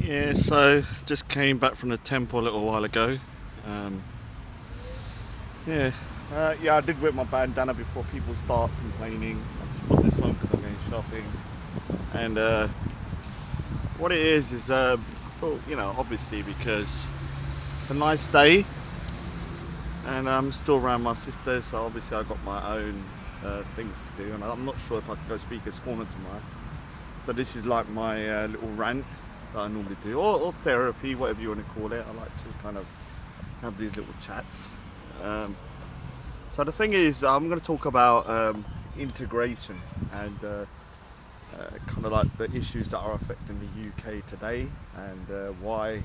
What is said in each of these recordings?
Yeah, so just came back from the temple a little while ago. Um, yeah, yeah, I did whip my bandana before people start complaining. I just put this on because I'm going shopping. And what it is, well, obviously because it's a nice day and I'm still around my sisters, so obviously I've got my own things to do. And I'm not sure if I can go speaker's corner tomorrow. So this is like my little rant that I normally do, or therapy, whatever you want to call it. I like to kind of have these little chats. Um, so the thing is, I'm going to talk about integration and kind of like the issues that are affecting the UK today, and why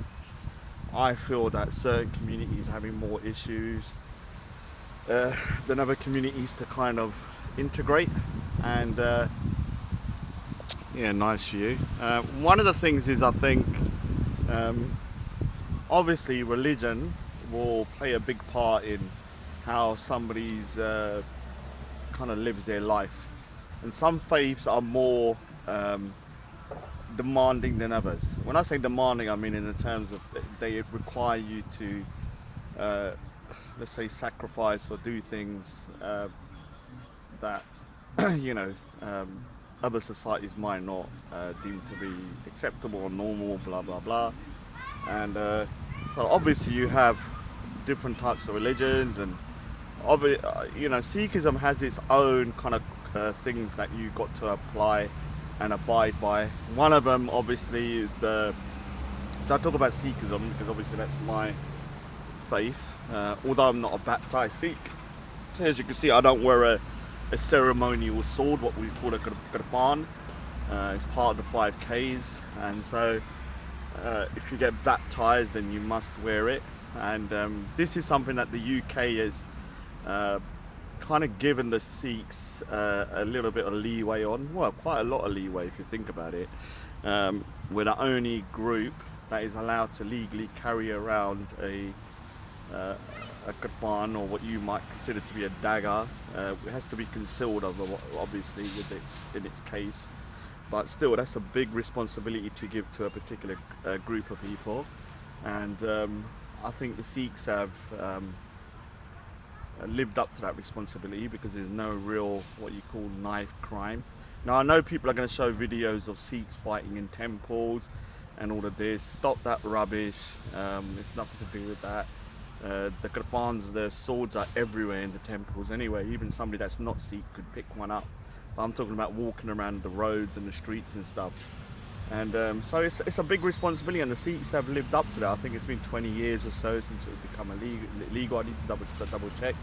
I feel that certain communities are having more issues than other communities to kind of integrate. And yeah, nice view. One of the things is I think um, obviously religion will play a big part in how somebody's kind of lives their life, and some faiths are more um, demanding than others. When I say demanding, I mean in the terms of they require you to uh, let's say sacrifice or do things that you know um, other societies might not deem to be acceptable or normal, blah blah blah. And so obviously you have different types of religions, and Sikhism has its own kind of things that you've got to apply and abide by. One of them obviously is so I talk about Sikhism because obviously that's my faith, although I'm not a baptized Sikh. So as you can see, I don't wear a ceremonial sword, what we call a kirpan. It's part of the 5Ks, and so if you get baptized, then you must wear it. And this is something that the UK has uh, kind of given the Sikhs a little bit of leeway on. Well, quite a lot of leeway if you think about it. We're the only group that is allowed to legally carry around uh, a kirpan, or what you might consider to be a dagger. It has to be concealed, obviously, in its case. But still, that's a big responsibility to give to a particular group of people. And I think the Sikhs have lived up to that responsibility because there's no real what you call knife crime. Now I know people are going to show videos of Sikhs fighting in temples and all of this. Stop that rubbish. It's nothing to do with that. The kirpans, the swords are everywhere in the temples anyway. Even somebody that's not Sikh could pick one up. But I'm talking about walking around the roads and the streets and stuff. And so it's a big responsibility, and the Sikhs have lived up to that. I think it's been 20 years or so since it become illegal. I need to double check.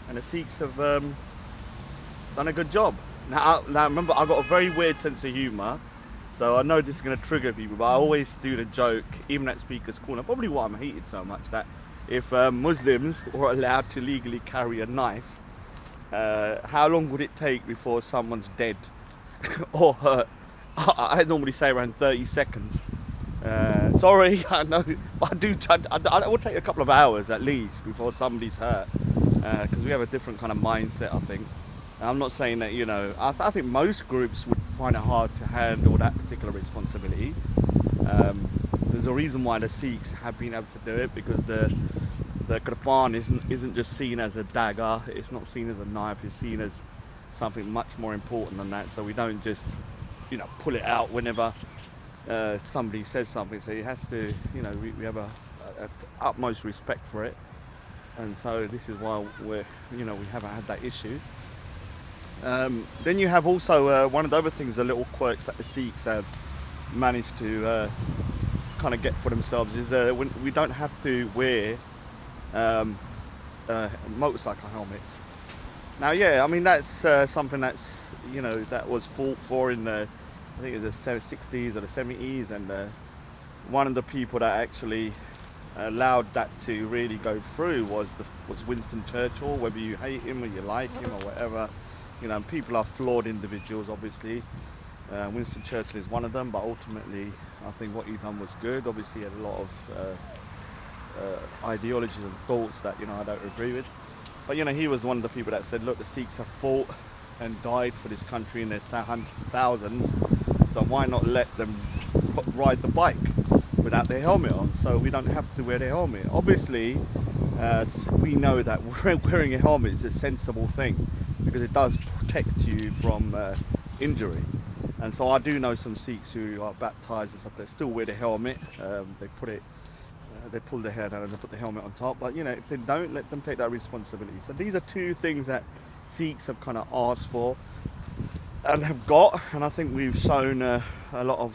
And the Sikhs have done a good job. Now remember, I've got a very weird sense of humour, so I know this is going to trigger people, but I always do the joke, even at Speaker's Corner, probably why I'm hated so much, that if Muslims were allowed to legally carry a knife, how long would it take before someone's dead or hurt? I normally say around 30 seconds. Sorry, I know, but I will take a couple of hours at least before somebody's hurt, because we have a different kind of mindset, I think. And I'm not saying that, I think most groups would find it hard to handle that particular responsibility. There's a reason why the Sikhs have been able to do it, because the kirpan isn't just seen as a dagger, it's not seen as a knife, it's seen as something much more important than that. So we don't just pull it out whenever somebody says something. So it has to, we have a utmost respect for it, and so this is why we haven't had that issue. Then you have also one of the other things, the little quirks that the Sikhs have managed to kind of get for themselves is when we don't have to wear motorcycle helmets. Now, yeah, I mean that's something that's that was fought for in the, I think it was the 60s or the 70s, and one of the people that actually allowed that to really go through was Winston Churchill. Whether you hate him or you like him or whatever, people are flawed individuals, obviously. Winston Churchill is one of them, but ultimately I think what he done was good. Obviously he had a lot of ideologies and thoughts that I don't agree with, but he was one of the people that said, look, the Sikhs have fought and died for this country in their thousands, so why not let them ride the bike? without their helmet on, so we don't have to wear the helmet. Obviously, we know that wearing a helmet is a sensible thing because it does protect you from injury. And so I do know some Sikhs who are baptized and stuff, they still wear the helmet. They pull their hair down and they put the helmet on top. But if they don't, let them take that responsibility. So these are two things that Sikhs have kind of asked for and have got. And I think we've shown a lot of,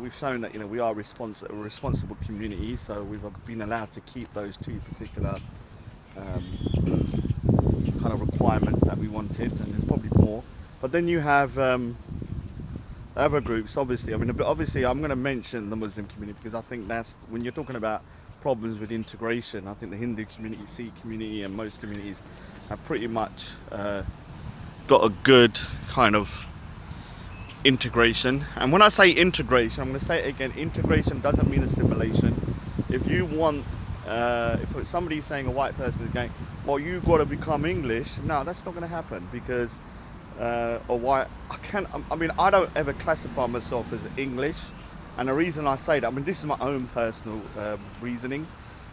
we've shown that we are a responsible community. So we've been allowed to keep those two particular kind of requirements that we wanted, and there's probably more. But then you have other groups, obviously. I mean, obviously, I'm going to mention the Muslim community because I think that's when you're talking about problems with integration. I think the Hindu community, Sikh community, and most communities have pretty much got a good kind of integration. And when I say integration, I'm going to say it again: integration doesn't mean assimilation. If you want, if somebody's saying a white person is going, well, you've got to become English. No, that's not going to happen because. Or why I don't ever classify myself as English, and the reason I say that, this is my own personal reasoning.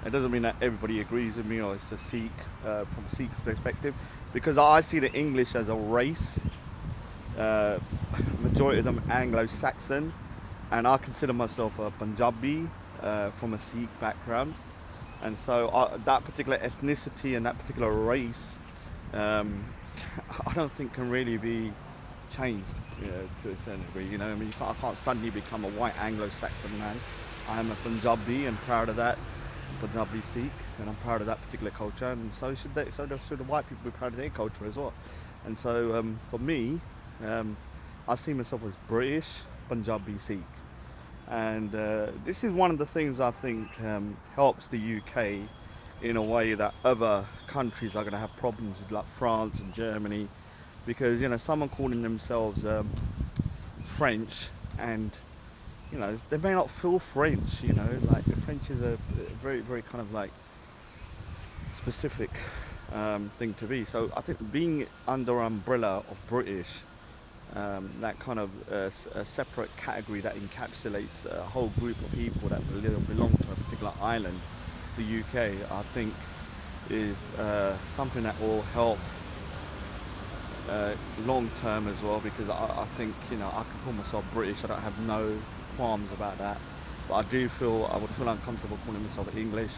It doesn't mean that everybody agrees with me or it's a Sikh from a Sikh perspective, because I see the English as a race, majority of them Anglo-Saxon, and I consider myself a Punjabi from a Sikh background, and so that particular ethnicity and that particular race I don't think can really be changed, to a certain degree. I can't suddenly become a white Anglo-Saxon man. I am a Punjabi and proud of that, Punjabi Sikh, and I'm proud of that particular culture. And so should the white people be proud of their culture as well. And so for me, I see myself as British Punjabi Sikh, and this is one of the things I think helps the UK in a way that other countries are going to have problems with, like France and Germany, because someone calling themselves French, and they may not feel French. Like the French is a very, very kind of like specific thing to be. So I think being under umbrella of British, that kind of a separate category that encapsulates a whole group of people that belong to a particular island, the UK, I think is something that will help long term as well, because I think I can call myself British. I don't have no qualms about that, but I would feel uncomfortable calling myself English.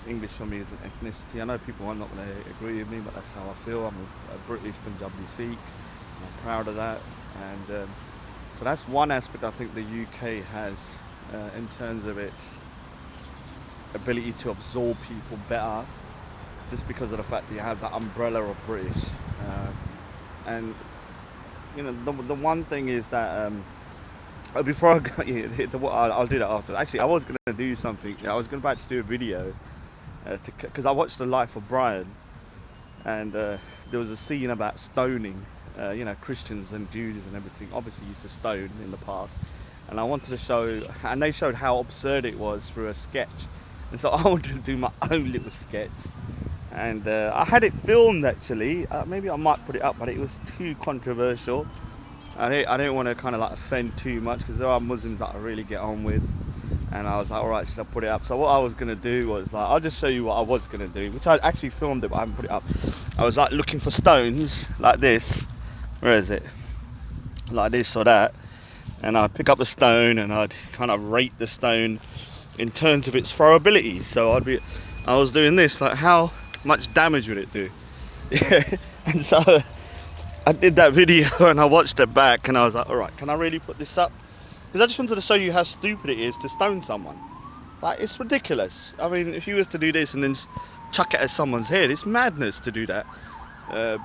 English for me is an ethnicity. I know people are not going to agree with me, but that's how I feel. I'm a British Punjabi Sikh. I'm proud of that, and so that's one aspect I think the UK has in terms of its ability to absorb people better, just because of the fact that you have that umbrella of British. And the one thing is that before I go, I'll do that after. Actually, I was going to do something. I was about to do a video because I watched The Life of Brian, and there was a scene about stoning. Christians and Jews and everything obviously used to stone in the past, and I wanted to show, and they showed how absurd it was through a sketch. And so I wanted to do my own little sketch, and I had it filmed actually. Maybe I might put it up, but it was too controversial. I didn't want to kind of like offend too much, because there are Muslims that I really get on with, and I was like, all right, should I put it up? So what I was gonna do was like, I'll just show you what I was gonna do, which I actually filmed it, but I haven't put it up. I was like looking for stones like this. Where is it? Like this or that, and I'd pick up the stone and I'd kind of rate the stone in terms of its throwability. So I was doing this, like how much damage would it do? And so I did that video and I watched it back, and I was like, all right, can I really put this up? Because I just wanted to show you how stupid it is to stone someone. Like, it's ridiculous. I mean, if you was to do this and then chuck it at someone's head, it's madness to do that,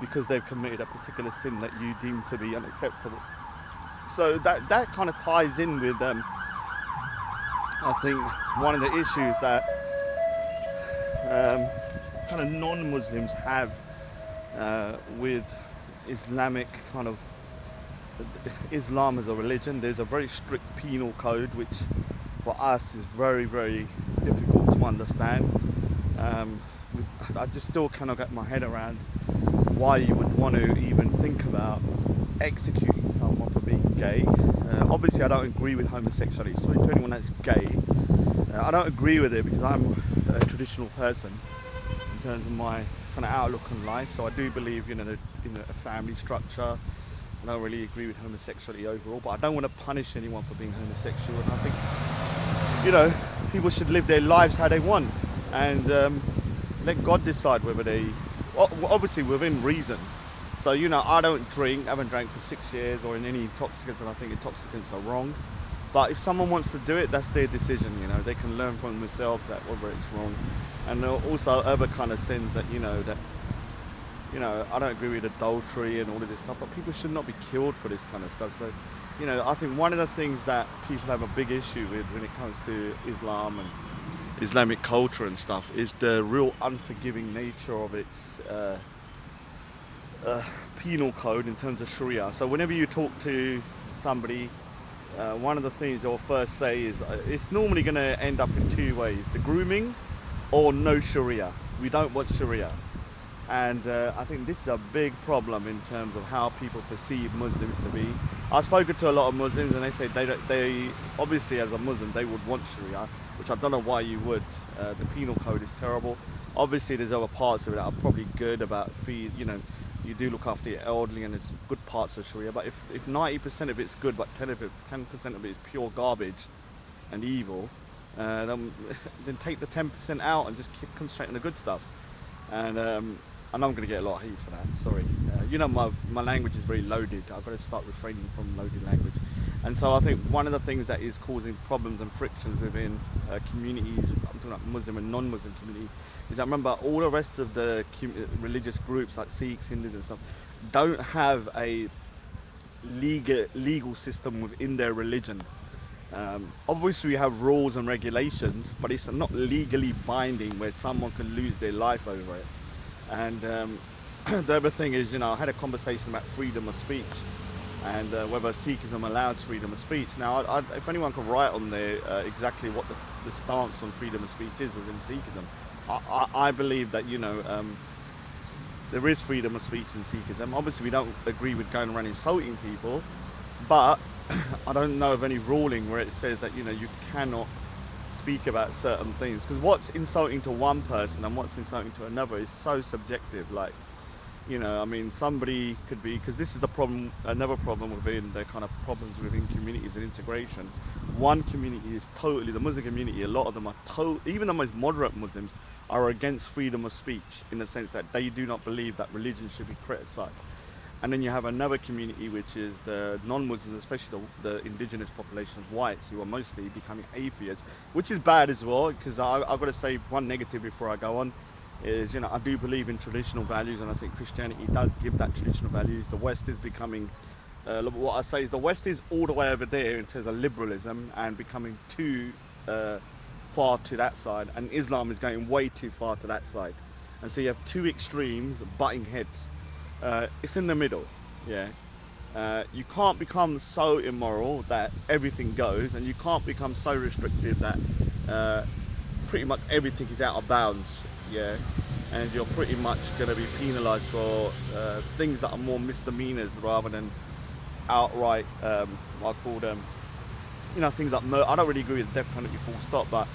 because they've committed a particular sin that you deem to be unacceptable. So that kind of ties in with I think one of the issues that kind of non-Muslims have with Islamic kind of Islam as a religion. There's a very strict penal code, which for us is very, very difficult to understand. I just still cannot get my head around why you would want to even think about executing someone. someone for being gay. Obviously, I don't agree with homosexuality. So to anyone that's gay, I don't agree with it because I'm a traditional person in terms of my kind of outlook on life. So I do believe, in a family structure. I don't really agree with homosexuality overall, but I don't want to punish anyone for being homosexual. And I think, people should live their lives how they want, and let God decide whether they, obviously within reason. So, I don't drink, I haven't drank for 6 years or in any intoxicants, and I think intoxicants are wrong. But if someone wants to do it, that's their decision, they can learn from themselves that whether it's wrong. And also other kind of sins that, I don't agree with adultery and all of this stuff, but people should not be killed for this kind of stuff. So, I think one of the things that people have a big issue with when it comes to Islam and Islamic culture and stuff is the real unforgiving nature of its penal code in terms of Sharia. So whenever you talk to somebody, one of the things they'll first say is it's normally going to end up in 2 ways: the grooming or no Sharia. We don't want Sharia. And I think this is a big problem in terms of how people perceive Muslims to be. I've spoken to a lot of Muslims and they say they obviously as a Muslim they would want Sharia, which I don't know why you would. The penal code is terrible. Obviously there's other parts of it that are probably good about you do look after your elderly and there's good parts of Sharia, but if 90% of it's good but 10% of it is pure garbage and evil, then take the 10% out and just concentrate on the good stuff. And I know I'm going to get a lot of heat for that, sorry. My language is very loaded. I've got to start refraining from loaded language. And so I think one of the things that is causing problems and frictions within communities, I'm talking about Muslim and non-Muslim community, is that remember all the rest of the religious groups like Sikhs, Hindus and stuff don't have a legal system within their religion. Obviously we have rules and regulations, but it's not legally binding where someone can lose their life over it. And the other thing is, I had a conversation about freedom of speech and whether Sikhism allows freedom of speech. Now, if anyone could write on there exactly what the stance on freedom of speech is within Sikhism, I believe that, there is freedom of speech in Sikhism. Obviously, we don't agree with going around insulting people, but I don't know of any ruling where it says that, you cannot speak about certain things, because what's insulting to one person and what's insulting to another is so subjective. Like, somebody could be, because this is the problem, another problem within the kind of problems within communities and integration. One community is totally, the Muslim community, a lot of them are even the most moderate Muslims are against freedom of speech in the sense that they do not believe that religion should be criticized. And then you have another community, which is the non-Muslims, especially the indigenous population of whites, who are mostly becoming atheists, which is bad as well, because I've got to say one negative before I go on, is, I do believe in traditional values, and I think Christianity does give that traditional values. The West is becoming, what I say is the West is all the way over there in terms of liberalism and becoming too far to that side, and Islam is going way too far to that side. And so you have two extremes butting heads. It's in the middle, yeah. You can't become so immoral that everything goes, and you can't become so restrictive that pretty much everything is out of bounds, yeah. And you're pretty much going to be penalised for things that are more misdemeanors rather than outright, what I call them, things like murder. I don't really agree with the death penalty full stop, but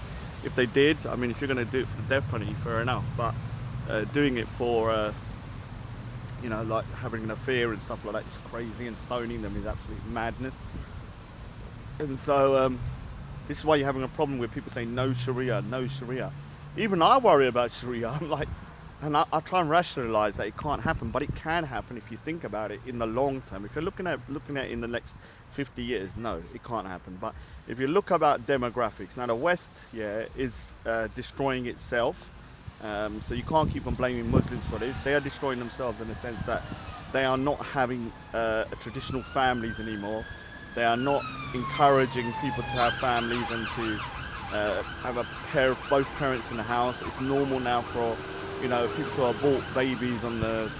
if they did, if you're going to do it for the death penalty, fair enough. But doing it for like having an affair and stuff like that is crazy, and stoning them is absolute madness. And so this is why you're having a problem with people saying no Sharia, no Sharia. Even I worry about Sharia. I'm like, and I try and rationalize that it can't happen, but it can happen if you think about it in the long term. If you're looking at it in the next 50 years, no, it can't happen. But if you look about demographics, now the West, yeah, is destroying itself. So you can't keep on blaming Muslims for this. They are destroying themselves in the sense that they are not having traditional families anymore. They are not encouraging people to have families and to have both parents in the house. It's normal now for people to abort babies on the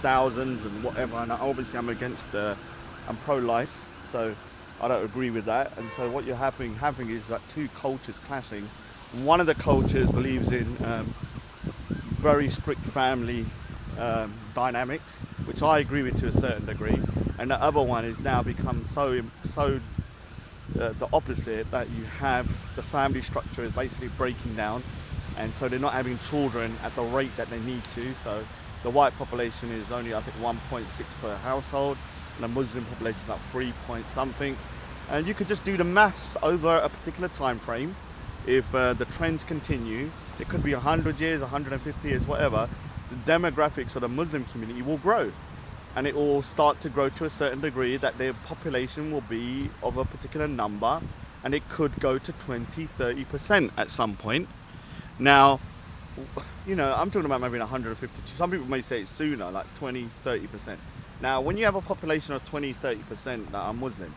thousands and whatever. And obviously I'm against I'm pro-life, so I don't agree with that. And so what you're having is that two cultures clashing. One of the cultures believes in very strict family dynamics, which I agree with to a certain degree, and the other one is now become so the opposite, that you have the family structure is basically breaking down, and so they're not having children at the rate that they need to. So the white population is only, I think, 1.6 per household, and the Muslim population is like 3 point something. And you could just do the maths over a particular time frame. If the trends continue, it could be 100 years, 150 years, whatever, the demographics of the Muslim community will grow. And it will start to grow to a certain degree that their population will be of a particular number, and it could go to 20-30% at some point. Now, you know, I'm talking about maybe 150. Some people may say it's sooner, like 20-30%. Now, when you have a population of 20-30% that are Muslim,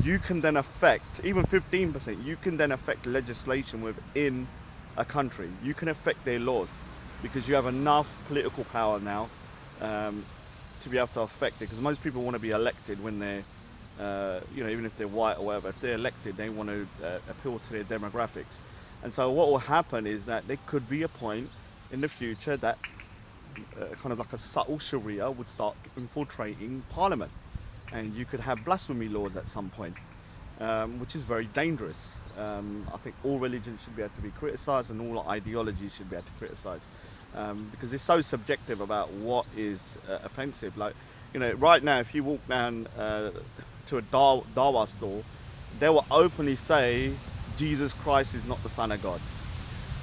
you can then affect, even 15%, you can then affect legislation within a country. You can affect their laws because you have enough political power now to be able to affect it. Because most people want to be elected when they're, you know, even if they're white or whatever, if they're elected, they want to appeal to their demographics. And so what will happen is that there could be a point in the future that kind of like a subtle Sharia would start infiltrating Parliament. And you could have blasphemy laws at some point, which is very dangerous. I think all religions should be able to be criticised, and all ideologies should be able to criticise, because it's so subjective about what is offensive. Like, you know, right now, if you walk down to a Dawa store, they will openly say Jesus Christ is not the Son of God.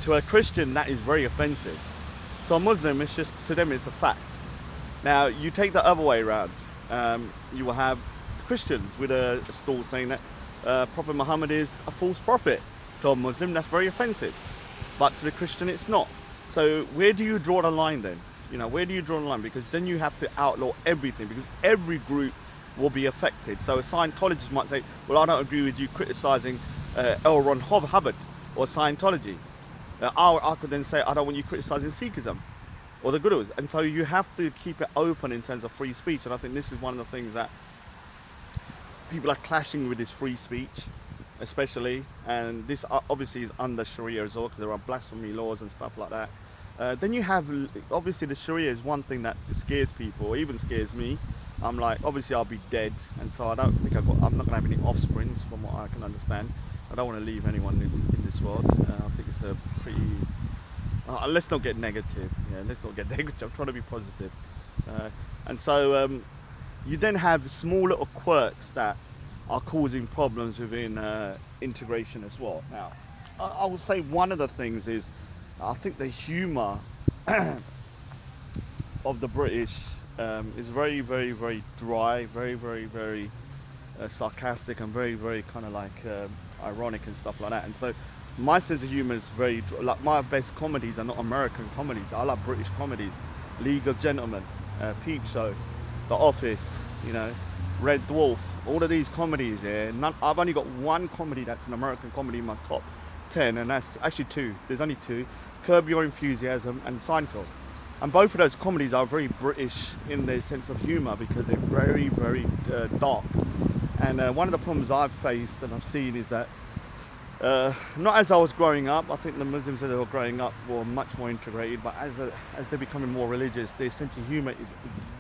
To a Christian, that is very offensive. To a Muslim, it's just, to them, it's a fact. Now, you take the other way around. You will have Christians with a stall saying that Prophet Muhammad is a false prophet. To a Muslim, that's very offensive, but to the Christian, it's not. So where do you draw the line then? You know, where do you draw the line? Because then you have to outlaw everything, because every group will be affected. So a Scientologist might say, well, I don't agree with you criticizing L. Ron Hubbard or Scientology. I could then say, I don't want you criticizing Sikhism or the Gurus. And so you have to keep it open in terms of free speech. And I think this is one of the things that people are clashing with, this free speech, especially. And this obviously is under Sharia as well, because there are blasphemy laws and stuff like that. Then you have, obviously the Sharia is one thing that scares people, or even scares me. I'm like, obviously I'll be dead, and so I don't think I'm not gonna have any offsprings from what I can understand. I don't want to leave anyone in this world. I think it's a pretty, let's not get negative. Yeah, let's not get negative. I'm trying to be positive. And so you then have small little quirks that are causing problems within integration as well. Now, I would say one of the things is, I think the humour of the British is very, very, very dry, very, very, very sarcastic, and very, very kind of like ironic and stuff like that. And so my sense of humour is very, like, my best comedies are not American comedies. I love British comedies. League of Gentlemen, Peep Show, The Office, you know, Red Dwarf, all of these comedies. Yeah, I've only got one comedy that's an American comedy in my top 10, and that's actually two. There's only two: Curb Your Enthusiasm and Seinfeld. And both of those comedies are very British in their sense of humour, because they're very, very dark. And one of the problems I've faced and I've seen is that, not as I was growing up, I think the Muslims as they were growing up were much more integrated, but as they're becoming more religious, their sense of humour is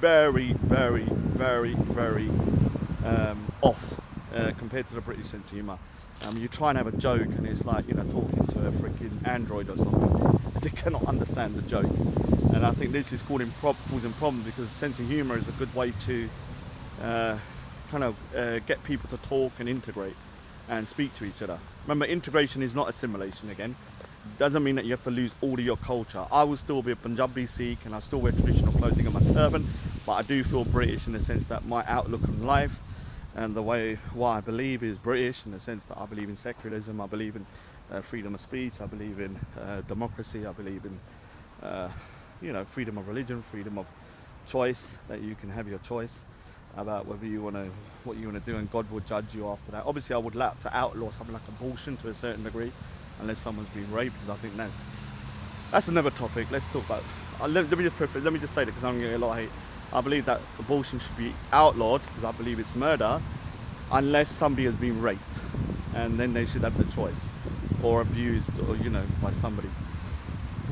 very, very, very, very off compared to the British sense of humour. You try and have a joke, and it's like, you know, talking to a freaking android or something. They cannot understand the joke. And I think this is causing problems, because sense of humour is a good way to kind of get people to talk and integrate and speak to each other. Remember, integration is not assimilation again. Doesn't mean that you have to lose all of your culture. I will still be a Punjabi Sikh, and I still wear traditional clothing and my turban, but I do feel British in the sense that my outlook on life and the way what I believe is British, in the sense that I believe in secularism, I believe in freedom of speech, I believe in democracy, I believe in you know, freedom of religion, freedom of choice, that you can have your choice about whether you want to, what you want to do, and God will judge you after that. Obviously, I would like to outlaw something like abortion to a certain degree, unless someone's been raped, because I think that's another topic. Let's talk about. Let me just say that, because I'm getting a lot of hate. I believe that abortion should be outlawed, because I believe it's murder, unless somebody has been raped, and then they should have the choice, or abused, or, you know, by somebody.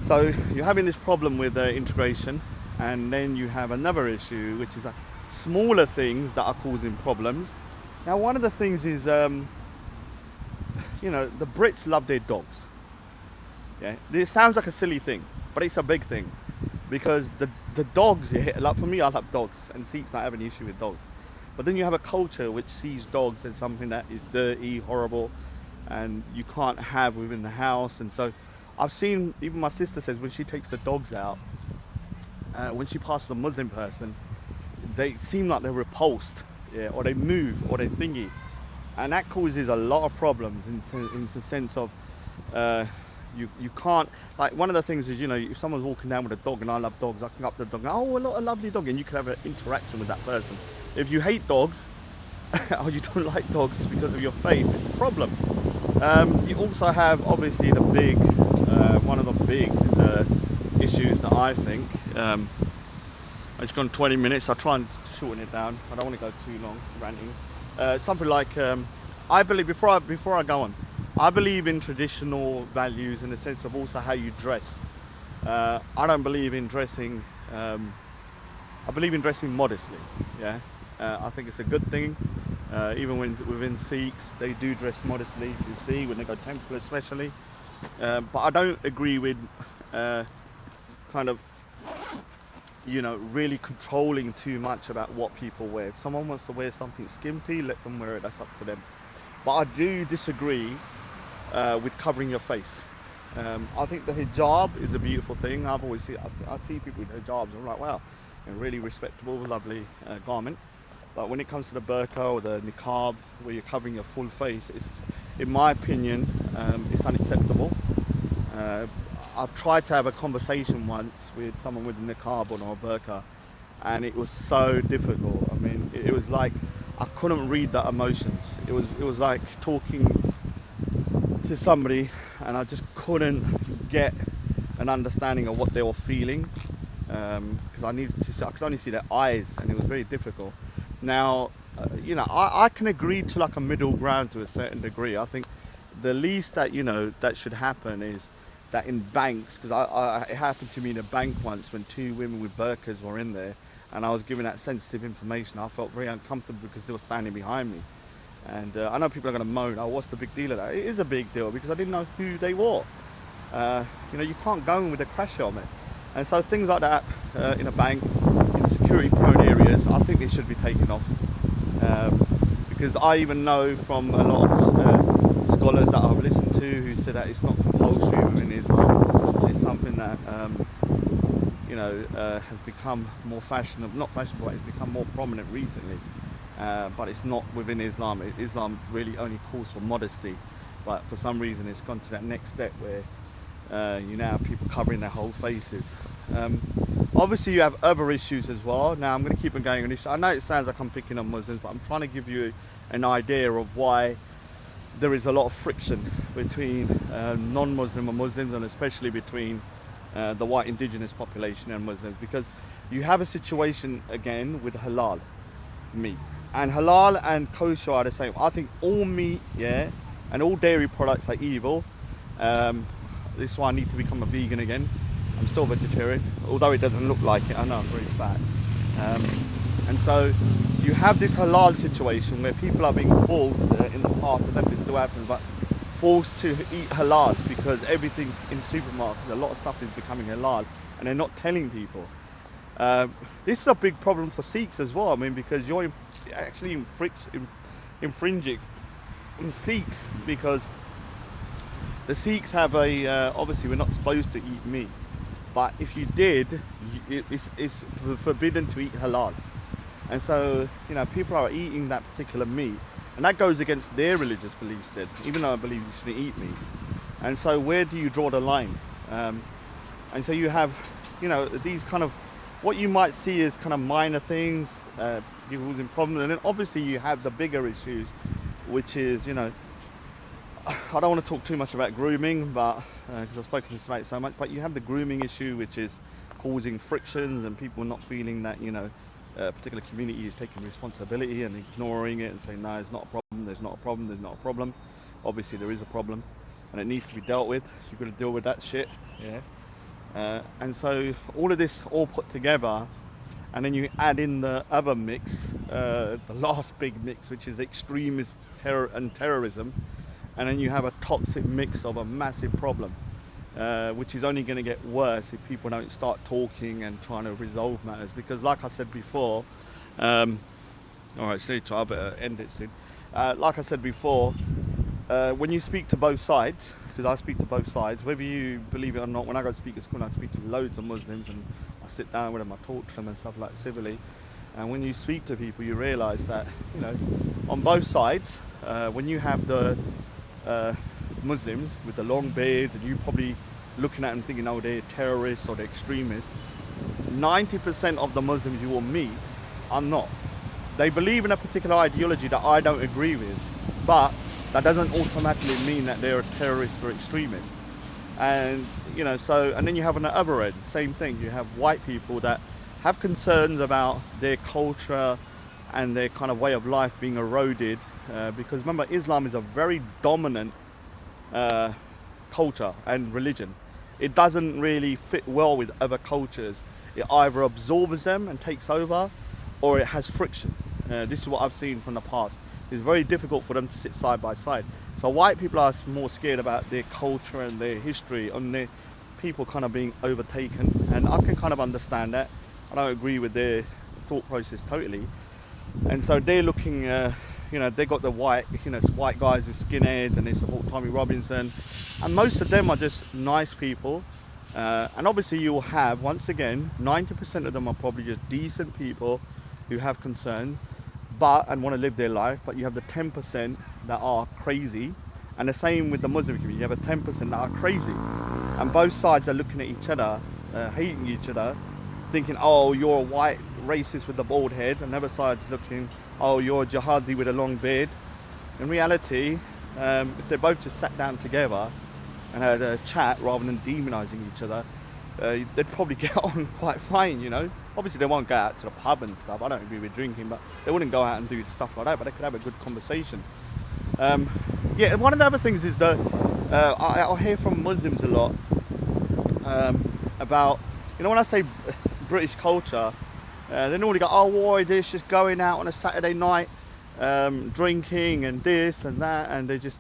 So you're having this problem with integration, and then you have another issue, which is that smaller things that are causing problems. Now, one of the things is, the Brits love their dogs. Yeah, it sounds like a silly thing, but it's a big thing because the dogs, like for me, I love dogs, and Sikhs don't have an issue with dogs. But then you have a culture which sees dogs as something that is dirty, horrible, and you can't have within the house. And so I've seen, even my sister says when she takes the dogs out, when she passes a Muslim person, they seem like they're repulsed, yeah, or they move, or they thingy, and that causes a lot of problems in the sense of you can't, like, one of the things is, if someone's walking down with a dog, and I love dogs, I can go up to the dog and go, oh, a lovely dog, and you can have an interaction with that person. If you hate dogs or you don't like dogs because of your faith, it's a problem. You also have obviously the big one of the big issues that I think, it's gone 20 minutes, I'll try and shorten it down, I don't want to go too long ranting. Something like, I believe, before I go on, I believe in traditional values in the sense of also how you dress. I don't believe in dressing, I believe in dressing modestly, yeah. I think it's a good thing. Even within Sikhs, they do dress modestly, you see, when they go to temple especially. But I don't agree with kind of, really controlling too much about what people wear. If someone wants to wear something skimpy, let them wear it, that's up to them. But I do disagree with covering your face. I think the hijab is a beautiful thing. I see people with hijabs, I'm like, wow, a really respectable, lovely garment. But when it comes to the burqa or the niqab, where you're covering your full face, in my opinion, it's unacceptable. I've tried to have a conversation once with someone with a niqab or a burqa, and it was so difficult. I mean, it was like I couldn't read the emotions. It was like talking to somebody, and I just couldn't get an understanding of what they were feeling, because I could only see their eyes, and it was very difficult. Now, I can agree to like a middle ground to a certain degree. I think the least that that should happen is that in banks, because it happened to me in a bank once when two women with burqas were in there, and I was given that sensitive information. I felt very uncomfortable because they were standing behind me. And I know people are going to moan, oh, what's the big deal of that? It is a big deal because I didn't know who they were. You can't go in with a crash helmet. And so things like that in a bank, in security prone areas, I think they should be taken off. Because I even know from a lot of scholars that I've listened to who said that it's not compulsory within Islam. It's something that has become more fashionable, not fashionable, but it's become more prominent recently. But it's not within Islam. Islam really only calls for modesty, but for some reason it's gone to that next step where you now have people covering their whole faces. Obviously you have other issues as well. Now I'm going to keep on going on this. I know it sounds like I'm picking on Muslims, but I'm trying to give you an idea of why there is a lot of friction between non-Muslim and Muslims, and especially between the white indigenous population and Muslims, because you have a situation again with halal meat. And halal and kosher are the same. I think all meat, yeah, and all dairy products are evil. This is why I need to become a vegan again. I'm still vegetarian, although it doesn't look like it. I know I'm very fat. And so you have this halal situation where people are being forced, in the past, I don't know if it still happens, but forced to eat halal because everything in supermarkets, a lot of stuff is becoming halal, and they're not telling people. This is a big problem for Sikhs as well. I mean, because you're actually infringing on Sikhs, because the Sikhs have obviously we're not supposed to eat meat, but if you did, it's forbidden to eat halal. And so, people are eating that particular meat, and that goes against their religious beliefs then, even though I believe you shouldn't eat meat. And so where do you draw the line? And so you have, these kind of, what you might see as kind of minor things, people causing problems, and then obviously you have the bigger issues, which is, I don't want to talk too much about grooming, but because I've spoken about it so much, but you have the grooming issue, which is causing frictions and people not feeling that, a particular community is taking responsibility and ignoring it and saying, no, it's not a problem, there's not a problem, there's not a problem. Obviously there is a problem and it needs to be dealt with. You've got to deal with that shit, yeah. And so all of this all put together, and then you add in the other mix, the last big mix, which is extremist terror and terrorism, and then you have a toxic mix of a massive problem, which is only going to get worse if people don't start talking and trying to resolve matters. Because like I said before, all right, so I better end it soon. Like I said before, when you speak to both sides, because I speak to both sides, whether you believe it or not, when I go to speak at school, I speak to loads of Muslims, and I sit down with them, I talk to them and stuff like civilly. And when you speak to people, you realise that, you know, on both sides, when you have the Muslims with the long beards, and you probably looking at them thinking, oh, they're terrorists or they're extremists, 90% of the Muslims you will meet are not. They believe in a particular ideology that I don't agree with, but that doesn't automatically mean that they're a terrorist or extremist. And you know, so, and then you have on the other end, same thing. You have white people that have concerns about their culture and their kind of way of life being eroded, because remember, Islam is a very dominant culture and religion. It doesn't really fit well with other cultures. It either absorbs them and takes over, or it has friction. This is what I've seen from the past. It's very difficult for them to sit side by side. So white people are more scared about their culture and their history and their people kind of being overtaken. And I can kind of understand that. I don't agree with their thought process totally. And so they're looking, you know, they got the white, you know, white guys with skinheads, and they support Tommy Robinson. And most of them are just nice people. And obviously you will have, once again, 90% of them are probably just decent people who have concerns and want to live their life. But you have the 10% that are crazy, and the same with the Muslim community. You have a 10% that are crazy, and both sides are looking at each other, hating each other, thinking, oh, you're a white racist with the bald head, and the other side's looking, oh, you're a jihadi with a long beard. In reality, if they both just sat down together and had a chat rather than demonizing each other, they'd probably get on quite fine, you know. Obviously they won't go out to the pub and stuff. I don't agree with drinking, but they wouldn't go out and do stuff like that, but they could have a good conversation. Yeah, one of the other things is that I'll hear from Muslims a lot about, you know, when I say British culture, they normally go, oh, why this, just going out on a Saturday night, drinking and this and that, and they just,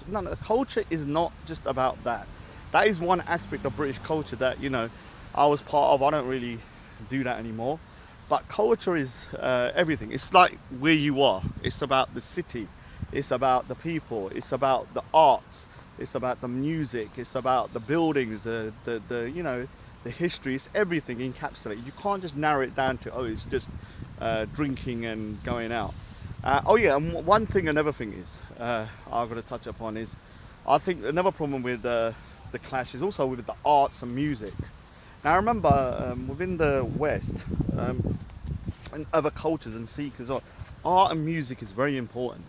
no, the culture is not just about that. That is one aspect of British culture that, you know, I was part of. I don't really do that anymore. But culture is everything. It's like where you are. It's about the city. It's about the people. It's about the arts. It's about the music. It's about the buildings, the you know, the history. It's everything encapsulated. You can't just narrow it down to, oh, it's just drinking and going out. Oh yeah, and one thing, another thing is, I've got to touch upon is, I think another problem with the clash is also with the arts and music. Now I remember within the West and other cultures and Sikhs as well, art and music is very important.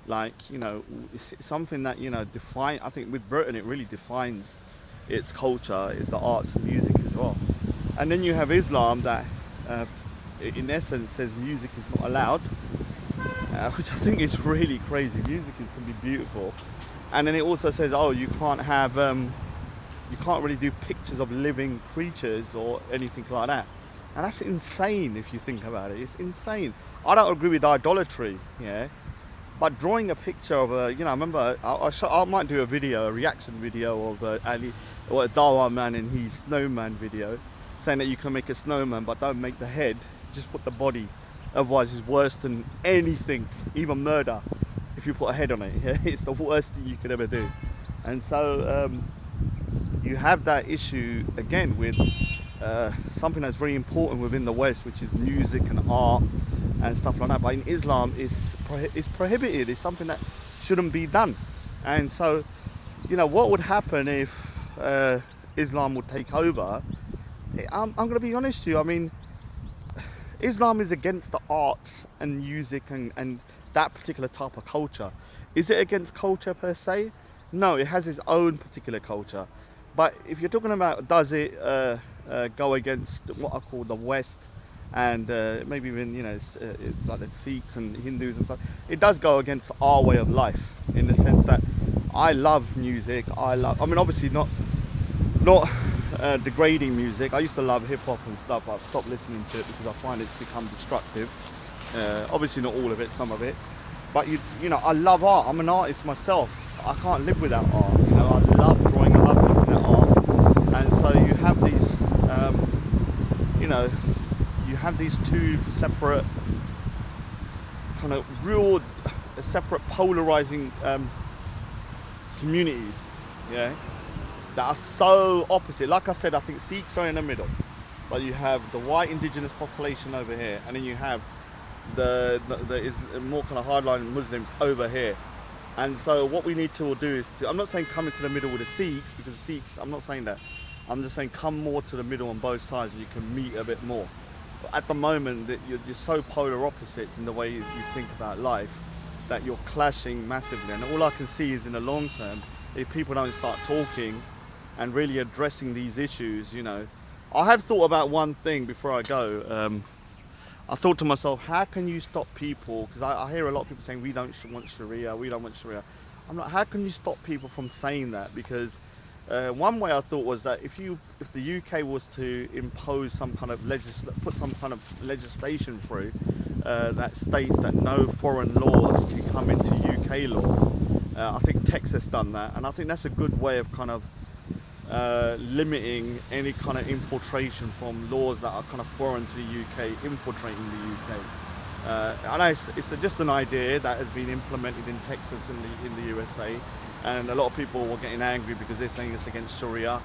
Like, you know, it's something that, you know, I think with Britain it really defines its culture, is the arts and music as well. And then you have Islam that in essence says music is not allowed, which I think is really crazy. Music can be beautiful. And then it also says, oh, you can't have, you can't really do pictures of living creatures or anything like that. And that's insane if you think about it. It's insane. I don't agree with idolatry, yeah. But drawing a picture of a, you know, I remember, I might do a video, a reaction video of Ali, or a Dawa man in his snowman video, saying that you can make a snowman, but don't make the head, just put the body. Otherwise it's worse than anything, even murder. If you put a head on it, yeah? It's the worst thing you could ever do. And so you have that issue again with something that's very important within the West, which is music and art and stuff like that. But in Islam, it's prohibited. It's something that shouldn't be done. And so, you know, what would happen if Islam would take over? I'm going to be honest with you. I mean, Islam is against the arts and music and that particular type of culture. Is it against culture per se? No, it has its own particular culture. But if you're talking about, does it go against what I call the West and maybe even, you know, like the Sikhs and Hindus and stuff, it does go against our way of life, in the sense that I love music. I mean, obviously not degrading music. I used to love hip hop and stuff. I've stopped listening to it because I find it's become destructive. Obviously not all of it, some of it. But you know, I love art. I'm an artist myself. I can't live without art. You know, I love drawing. I love looking at art. And so you have these, you know, you have these two separate kind of real, separate polarizing communities. Yeah. That are so opposite. Like I said, I think Sikhs are in the middle, but you have the white indigenous population over here, and then you have the is more kind of hardline Muslims over here. And so what we need to do is to, I'm not saying come into the middle with the Sikhs, because Sikhs, I'm not saying that. I'm just saying come more to the middle on both sides, and you can meet a bit more. But at the moment, that you're so polar opposites in the way you think about life, that you're clashing massively. And all I can see is in the long term, if people don't start talking and really addressing these issues, you know. I have thought about one thing before I go. I thought to myself, how can you stop people? Because I hear a lot of people saying, we don't want Sharia, we don't want Sharia. I'm like, how can you stop people from saying that? Because one way I thought was that if the UK was to impose some kind of put some kind of legislation through that states that no foreign laws can come into UK law. I think Texas done that, and I think that's a good way of kind of limiting any kind of infiltration from laws that are kind of foreign to the UK, infiltrating the UK. I know it's just an idea that has been implemented in Texas and in the USA, and a lot of people were getting angry because they're saying it's against Sharia.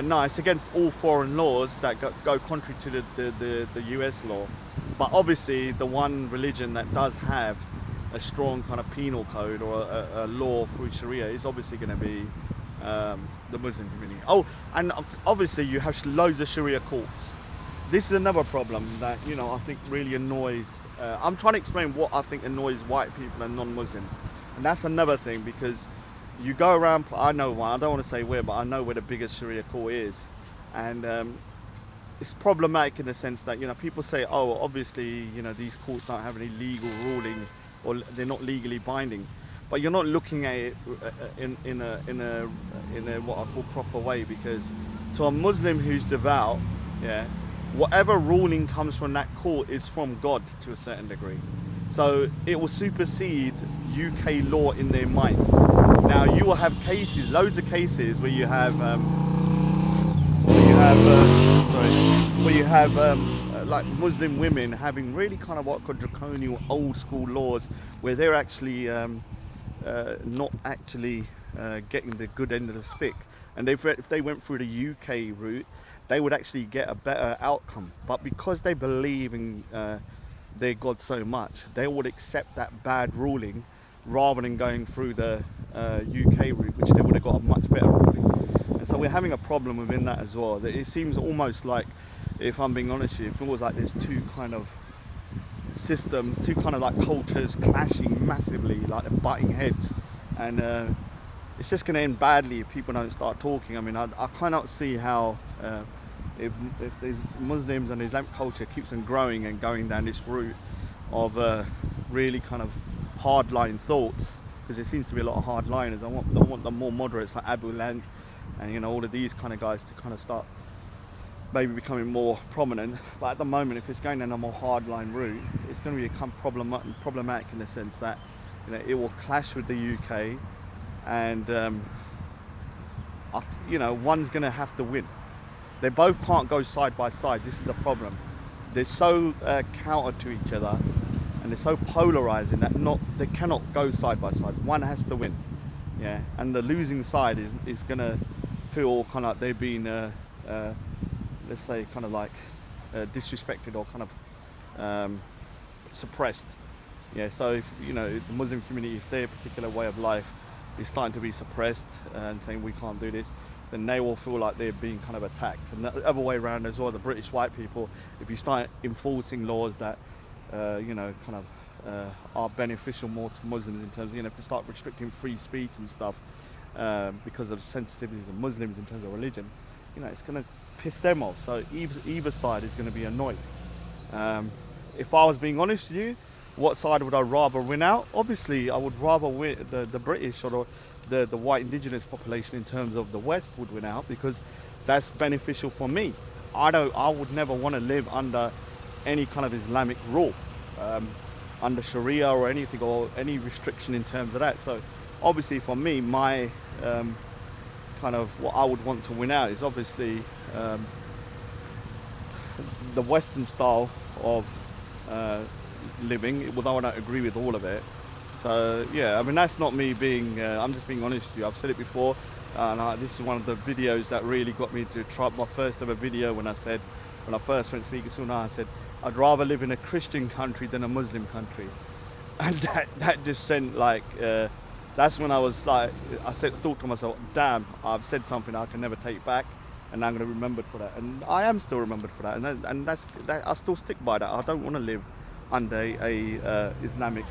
No, it's against all foreign laws that go contrary to the US law. But obviously, the one religion that does have a strong kind of penal code or a law through Sharia is obviously going to be the Muslim community. Oh, and obviously you have loads of Sharia courts. This is another problem that, you know, I think really annoys. I'm trying to explain what I think annoys white people and non-Muslims, and that's another thing, because you go around. I know one. I don't want to say where, but I know where the biggest Sharia court is, and it's problematic in the sense that, you know, people say, oh, obviously, you know, these courts don't have any legal rulings, or they're not legally binding. But you're not looking at it in a what I call proper way, because to a Muslim who's devout, yeah, whatever ruling comes from that court is from God to a certain degree. So it will supersede UK law in their mind. Now you will have cases, loads of cases where you have like Muslim women having really kind of what I call draconian old school laws, where they're actually not actually getting the good end of the stick, and if they went through the UK route, they would actually get a better outcome. But because they believe in their God so much, they would accept that bad ruling rather than going through the UK route, which they would have got a much better ruling. And so we're having a problem within that as well. That it seems almost like, if I'm being honest with you, it feels like there's two kind of systems, two kind of like cultures clashing massively, like they're butting heads, and it's just going to end badly if people don't start talking. I mean, I cannot see how if these Muslims and Islamic culture keeps on growing and going down this route of really kind of hardline thoughts, because there seems to be a lot of hardliners. I want the more moderates like Abu Land and, you know, all of these kind of guys to kind of start maybe becoming more prominent. But at the moment, if it's going down a more hardline route, it's going to become problematic in the sense that, you know, it will clash with the UK, and you know, one's going to have to win. They both can't go side by side. This is the problem. They're so counter to each other, and they're so polarizing that they cannot go side by side. One has to win, yeah. And the losing side is going to feel kind of like they've been let's say kind of like disrespected or kind of suppressed, yeah. So if, you know, the Muslim community, if their particular way of life is starting to be suppressed and saying we can't do this, then they will feel like they're being kind of attacked. And the other way around as well, the British white people, if you start enforcing laws that you know, kind of are beneficial more to Muslims in terms of, you know, if you start restricting free speech and stuff because of sensitivities of Muslims in terms of religion, you know, it's going to piss them off. So either side is going to be annoyed. If I was being honest with you, what side would I rather win out? Obviously, I would rather win the British or the white indigenous population in terms of the West would win out, because that's beneficial for me. I would never want to live under any kind of Islamic rule, under Sharia or anything, or any restriction in terms of that. So obviously for me, my kind of what I would want to win out is obviously the Western style of living, although I don't agree with all of it. So yeah, I mean, that's not me being, I'm just being honest with you. I've said it before, and this is one of the videos that really got me to try my first ever video when I first went speaking Sunnah, I said, I'd rather live in a Christian country than a Muslim country. And that just sent like, that's when I was like, thought to myself, damn, I've said something I can never take back, and I'm going to be remembered for that. And I am still remembered for that, and that's I still stick by that. I don't want to live under a Islamic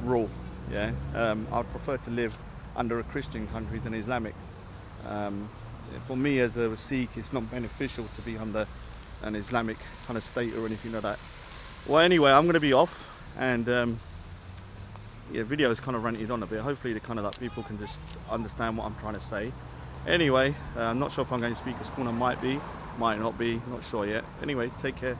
rule. Yeah, I'd prefer to live under a Christian country than Islamic. For me as a Sikh, it's not beneficial to be under an Islamic kind of state or anything like that. Well, anyway, I'm going to be off, and yeah, video is kind of ranted on a bit. Hopefully, the kind of that people can just understand what I'm trying to say. Anyway, I'm not sure if I'm going to speak as corner. Might be, might not be, not sure yet. Anyway, take care.